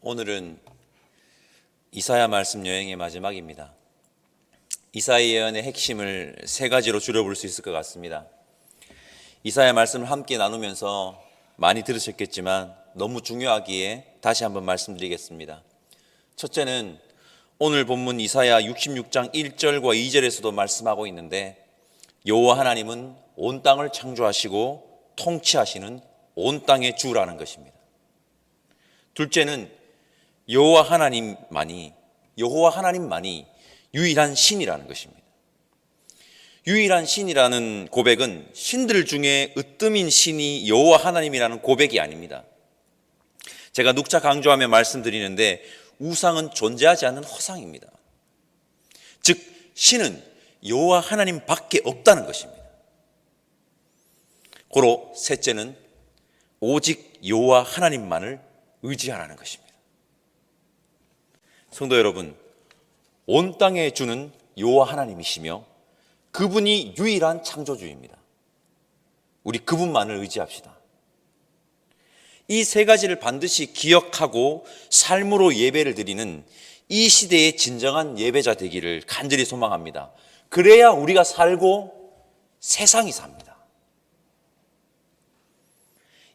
오늘은 이사야 말씀 여행의 마지막입니다. 이사야 예언의 핵심을 세 가지로 줄여볼 수 있을 것 같습니다. 이사야 말씀을 함께 나누면서 많이 들으셨겠지만 너무 중요하기에 다시 한번 말씀드리겠습니다. 첫째는 오늘 본문 이사야 66장 1절과 2절에서도 말씀하고 있는데, 여호와 하나님은 온 땅을 창조하시고 통치하시는 온 땅의 주라는 것입니다. 둘째는 여호와 하나님만이 유일한 신이라는 것입니다. 유일한 신이라는 고백은 신들 중에 으뜸인 신이 여호와 하나님이라는 고백이 아닙니다. 제가 누차 강조하며 말씀드리는데, 우상은 존재하지 않는 허상입니다. 즉 신은 여호와 하나님 밖에 없다는 것입니다. 고로 셋째는 오직 여호와 하나님만을 의지하라는 것입니다. 성도 여러분, 온 땅의 주는 여호와 하나님이시며 그분이 유일한 창조주입니다. 우리 그분만을 의지합시다. 이 세 가지를 반드시 기억하고 삶으로 예배를 드리는 이 시대의 진정한 예배자 되기를 간절히 소망합니다. 그래야 우리가 살고 세상이 삽니다.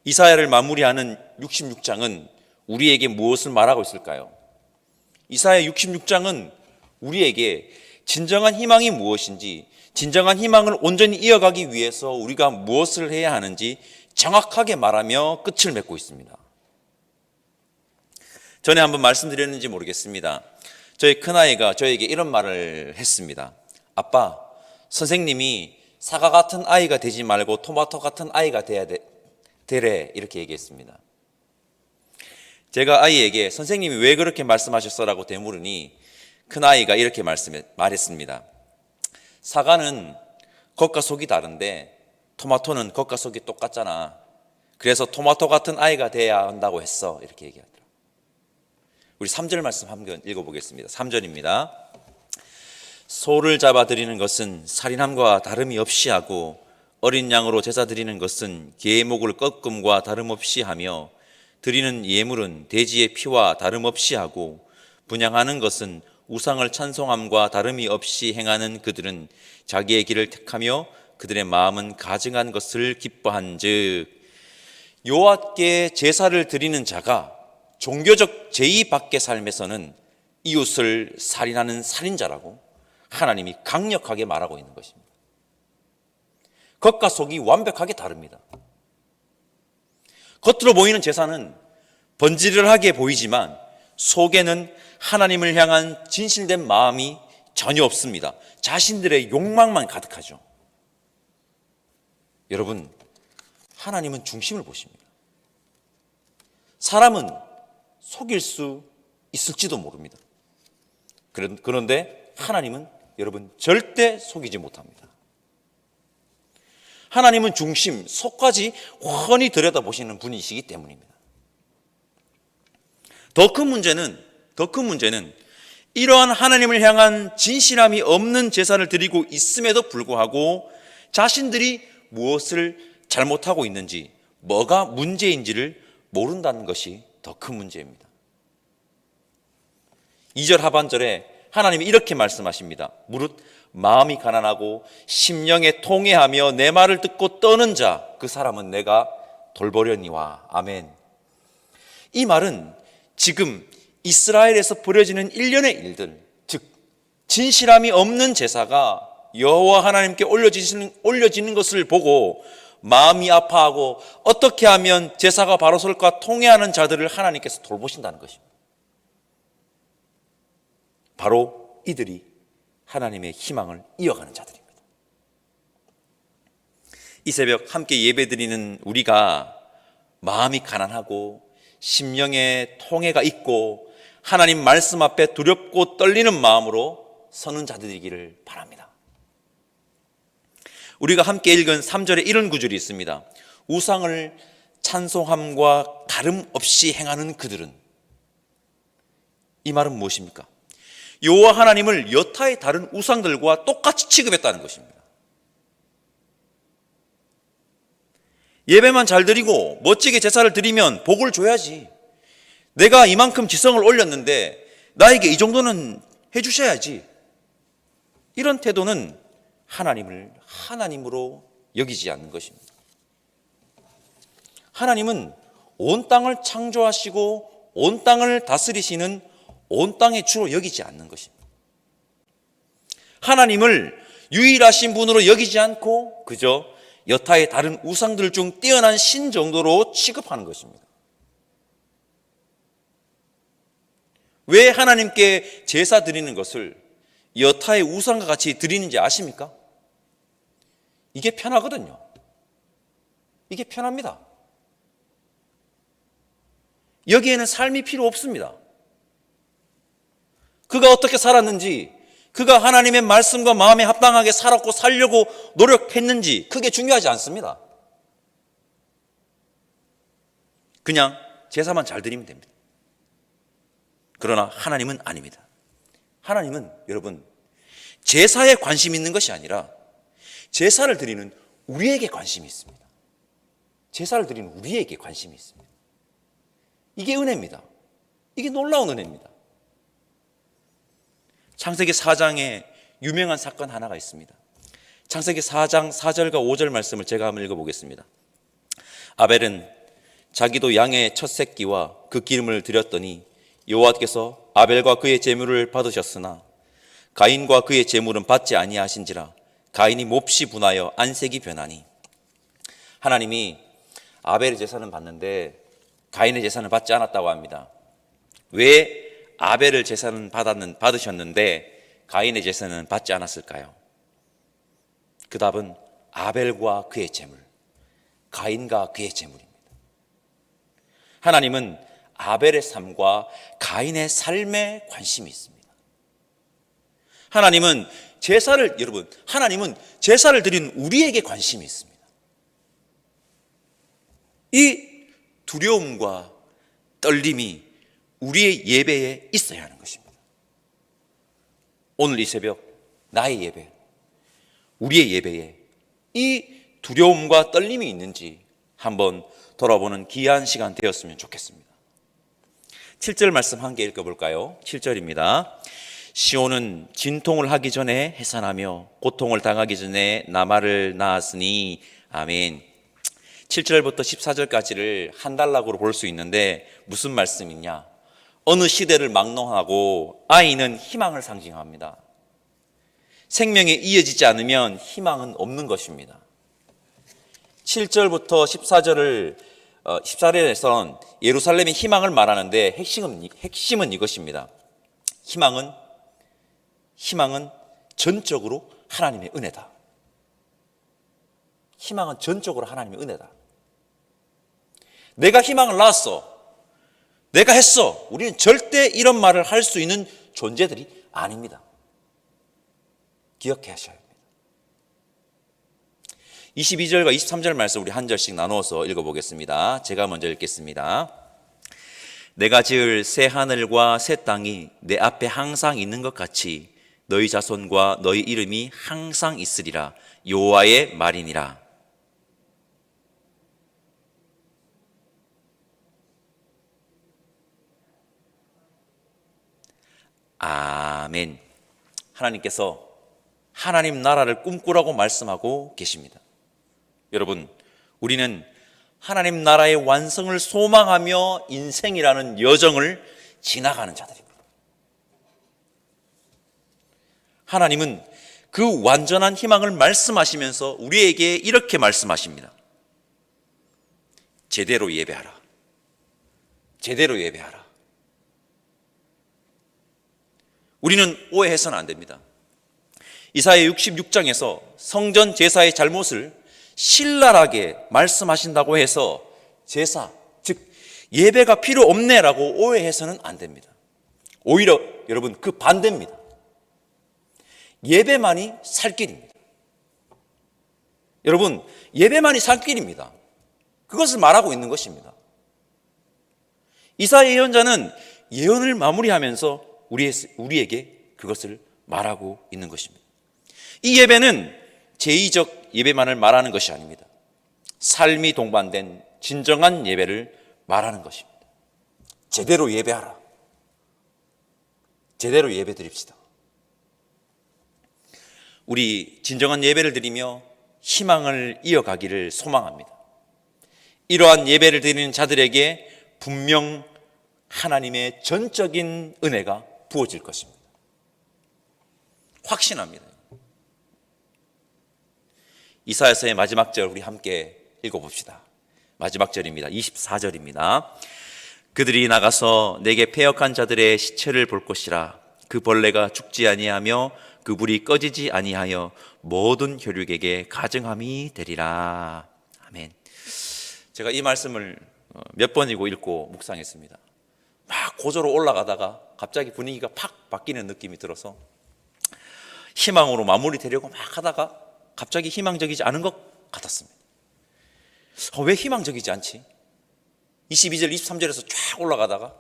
이사야를 마무리하는 66장은 우리에게 무엇을 말하고 있을까요? 이사야 66장은 우리에게 진정한 희망이 무엇인지, 진정한 희망을 온전히 이어가기 위해서 우리가 무엇을 해야 하는지 정확하게 말하며 끝을 맺고 있습니다. 전에 한번 말씀드렸는지 모르겠습니다. 저희 큰아이가 저에게 이런 말을 했습니다. 아빠, 선생님이 사과 같은 아이가 되지 말고 토마토 같은 아이가 되래, 이렇게 얘기했습니다. 제가 아이에게 선생님이 왜 그렇게 말씀하셨어라고 되물으니 큰아이가 이렇게 말했습니다. 사과는 겉과 속이 다른데 토마토는 겉과 속이 똑같잖아. 그래서 토마토 같은 아이가 돼야 한다고 했어, 이렇게 얘기하더라고요. 우리 3절 말씀 한번 읽어보겠습니다. 3절입니다. 소를 잡아 드리는 것은 살인함과 다름이 없이 하고 어린 양으로 제사 드리는 것은 개의 목을 꺾음과 다름없이 하며 드리는 예물은 돼지의 피와 다름없이 하고 분향하는 것은 우상을 찬송함과 다름이 없이 행하는 그들은 자기의 길을 택하며 그들의 마음은 가증한 것을 기뻐한즉, 여호와께 제사를 드리는 자가 종교적 제의 밖의 삶에서는 이웃을 살인하는 살인자라고 하나님이 강력하게 말하고 있는 것입니다. 겉과 속이 완벽하게 다릅니다. 겉으로 보이는 제사는 번지르르하게 보이지만 속에는 하나님을 향한 진실된 마음이 전혀 없습니다. 자신들의 욕망만 가득하죠. 여러분, 하나님은 중심을 보십니다. 사람은 속일 수 있을지도 모릅니다. 그런데 하나님은 여러분 절대 속이지 못합니다. 하나님은 중심, 속까지 훤히 들여다보시는 분이시기 때문입니다. 더 큰 문제는 이러한 하나님을 향한 진실함이 없는 제사를 드리고 있음에도 불구하고 자신들이 무엇을 잘못하고 있는지, 뭐가 문제인지를 모른다는 것이 더 큰 문제입니다. 2절 하반절에 하나님이 이렇게 말씀하십니다. 무릇 마음이 가난하고 심령에 통회하며 내 말을 듣고 떠는 자, 그 사람은 내가 돌보려니와. 아멘. 이 말은 지금 이스라엘에서 벌어지는 일련의 일들, 즉 진실함이 없는 제사가 여호와 하나님께 올려지는 것을 보고 마음이 아파하고 어떻게 하면 제사가 바로 설까 통회하는 자들을 하나님께서 돌보신다는 것입니다. 바로 이들이 하나님의 희망을 이어가는 자들입니다. 이 새벽 함께 예배드리는 우리가 마음이 가난하고 심령에 통회가 있고 하나님 말씀 앞에 두렵고 떨리는 마음으로 서는 자들이기를 바랍니다. 우리가 함께 읽은 3절에 이런 구절이 있습니다. 우상을 찬송함과 다름없이 행하는 그들은, 이 말은 무엇입니까? 여호와 하나님을 여타의 다른 우상들과 똑같이 취급했다는 것입니다. 예배만 잘 드리고 멋지게 제사를 드리면 복을 줘야지, 내가 이만큼 지성을 올렸는데 나에게 이 정도는 해주셔야지. 이런 태도는 하나님을 하나님으로 여기지 않는 것입니다. 하나님은 온 땅을 창조하시고 온 땅을 다스리시는 온 땅의 주로 여기지 않는 것입니다. 하나님을 유일하신 분으로 여기지 않고 그저 여타의 다른 우상들 중 뛰어난 신 정도로 취급하는 것입니다. 왜 하나님께 제사 드리는 것을 여타의 우상과 같이 드리는지 아십니까? 이게 편하거든요. 이게 편합니다. 여기에는 삶이 필요 없습니다. 그가 어떻게 살았는지, 그가 하나님의 말씀과 마음에 합당하게 살았고 살려고 노력했는지 그게 중요하지 않습니다. 그냥 제사만 잘 드리면 됩니다. 그러나 하나님은 아닙니다. 하나님은 여러분 제사에 관심 있는 것이 아니라 제사를 드리는 우리에게 관심이 있습니다. 제사를 드리는 우리에게 관심이 있습니다. 이게 은혜입니다. 이게 놀라운 은혜입니다. 창세기 4장에 유명한 사건 하나가 있습니다. 창세기 4장 4절과 5절 말씀을 제가 한번 읽어보겠습니다. 아벨은 자기도 양의 첫 새끼와 그 기름을 드렸더니 여호와께서 아벨과 그의 제물을 받으셨으나 가인과 그의 제물은 받지 아니하신지라 가인이 몹시 분하여 안색이 변하니. 하나님이 아벨의 제사는 받는데 가인의 제사는 받지 않았다고 합니다. 왜 아벨의 제사는 받으셨는데 가인의 제사는 받지 않았을까요? 그 답은 아벨과 그의 제물, 가인과 그의 제물입니다. 하나님은 아벨의 삶과 가인의 삶에 관심이 있습니다. 하나님은 제사를 드리는 우리에게 관심이 있습니다. 이 두려움과 떨림이 우리의 예배에 있어야 하는 것입니다. 오늘 이 새벽 나의 예배, 우리의 예배에 이 두려움과 떨림이 있는지 한번 돌아보는 귀한 시간 되었으면 좋겠습니다. 7절 말씀 한 개 읽어볼까요? 7절입니다. 시온은 진통을 하기 전에 해산하며 고통을 당하기 전에 나말을 낳았으니 아멘. 7절부터 14절까지를 한 단락으로 볼 수 있는데 무슨 말씀이냐? 어느 시대를 막론하고 아이는 희망을 상징합니다. 생명에 이어지지 않으면 희망은 없는 것입니다. 7절부터 14절에선 예루살렘의 희망을 말하는데 핵심은 이것입니다. 희망은 전적으로 하나님의 은혜다. 희망은 전적으로 하나님의 은혜다. 내가 희망을 낳았어, 내가 했어, 우리는 절대 이런 말을 할 수 있는 존재들이 아닙니다. 기억하셔야 합니다. 22절과 23절 말씀 우리 한 절씩 나누어서 읽어보겠습니다. 제가 먼저 읽겠습니다. 내가 지을 새 하늘과 새 땅이 내 앞에 항상 있는 것 같이 너희 자손과 너희 이름이 항상 있으리라. 여호와의 말이니라. 아멘. 하나님께서 하나님 나라를 꿈꾸라고 말씀하고 계십니다. 여러분, 우리는 하나님 나라의 완성을 소망하며 인생이라는 여정을 지나가는 자들입니다. 하나님은 그 완전한 희망을 말씀하시면서 우리에게 이렇게 말씀하십니다. 제대로 예배하라. 제대로 예배하라. 우리는 오해해서는 안 됩니다. 이사야 66장에서 성전 제사의 잘못을 신랄하게 말씀하신다고 해서 제사, 즉 예배가 필요 없네라고 오해해서는 안 됩니다. 오히려 여러분 그 반대입니다. 예배만이 살 길입니다. 여러분, 예배만이 살 길입니다. 그것을 말하고 있는 것입니다. 이사야 예언자는 예언을 마무리하면서 우리에게 그것을 말하고 있는 것입니다. 이 예배는 제의적 예배만을 말하는 것이 아닙니다. 삶이 동반된 진정한 예배를 말하는 것입니다. 제대로 예배하라. 제대로 예배 드립시다. 우리 진정한 예배를 드리며 희망을 이어가기를 소망합니다. 이러한 예배를 드리는 자들에게 분명 하나님의 전적인 은혜가 부어질 것입니다. 확신합니다. 이사야서의 마지막 절 우리 함께 읽어봅시다. 마지막 절입니다. 24절입니다. 그들이 나가서 내게 패역한 자들의 시체를 볼 것이라. 그 벌레가 죽지 아니하며 그 불이 꺼지지 아니하여 모든 혈육에게 가증함이 되리라. 아멘. 제가 이 말씀을 몇 번이고 읽고 묵상했습니다. 막 고조로 올라가다가 갑자기 분위기가 팍 바뀌는 느낌이 들어서 희망으로 마무리되려고 막 하다가 갑자기 희망적이지 않은 것 같았습니다. 왜 희망적이지 않지? 22절, 23절에서 쫙 올라가다가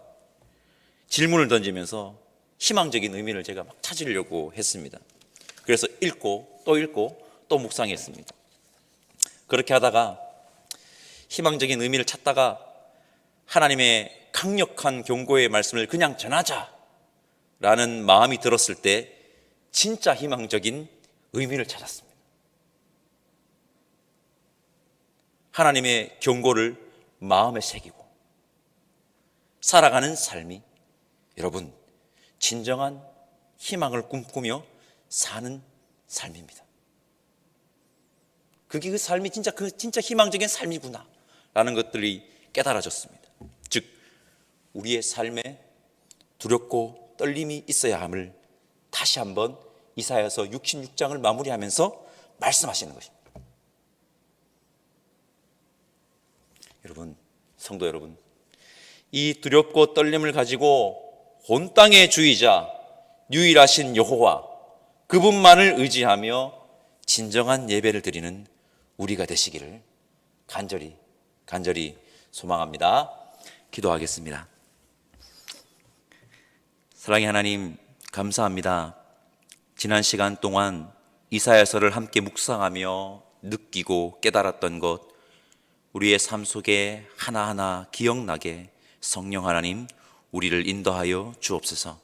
질문을 던지면서 희망적인 의미를 제가 막 찾으려고 했습니다. 그래서 읽고 또 묵상했습니다. 그렇게 하다가 희망적인 의미를 찾다가 하나님의 강력한 경고의 말씀을 그냥 전하자라는 마음이 들었을 때 진짜 희망적인 의미를 찾았습니다. 하나님의 경고를 마음에 새기고 살아가는 삶이 여러분 진정한 희망을 꿈꾸며 사는 삶입니다. 그게 그 삶이 진짜 희망적인 삶이구나 라는 것들이 깨달아졌습니다. 즉 우리의 삶에 두렵고 떨림이 있어야 함을 다시 한번 이사야서 66장을 마무리하면서 말씀하시는 것입니다. 여러분, 성도 여러분, 이 두렵고 떨림을 가지고 온 땅의 주이자 유일하신 여호와 그분만을 의지하며 진정한 예배를 드리는 우리가 되시기를 간절히 소망합니다. 기도하겠습니다. 사랑의 하나님, 감사합니다. 지난 시간 동안 이사야서를 함께 묵상하며 느끼고 깨달았던 것, 우리의 삶 속에 하나하나 기억나게 성령 하나님 우리를 인도하여 주옵소서.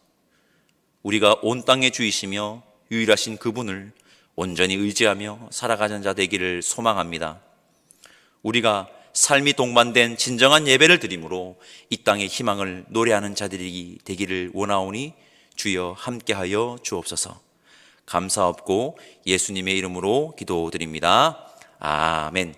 우리가 온 땅의 주이시며 유일하신 그분을 온전히 의지하며 살아가는 자 되기를 소망합니다. 우리가 삶이 동반된 진정한 예배를 드림으로 이 땅의 희망을 노래하는 자들이 되기를 원하오니 주여 함께하여 주옵소서. 감사없고 예수님의 이름으로 기도드립니다. 아멘.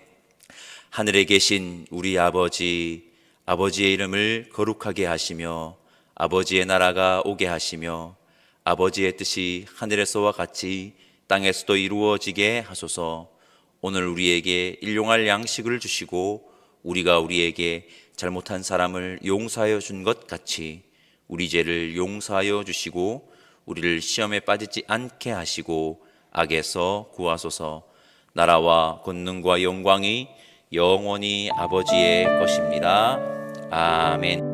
하늘에 계신 우리 아버지, 아버지의 이름을 거룩하게 하시며 아버지의 나라가 오게 하시며 아버지의 뜻이 하늘에서와 같이 땅에서도 이루어지게 하소서. 오늘 우리에게 일용할 양식을 주시고 우리가 우리에게 잘못한 사람을 용서하여 준 것 같이 우리 죄를 용서하여 주시고 우리를 시험에 빠지지 않게 하시고 악에서 구하소서. 나라와 권능과 영광이 영원히 아버지의 것입니다. 아멘.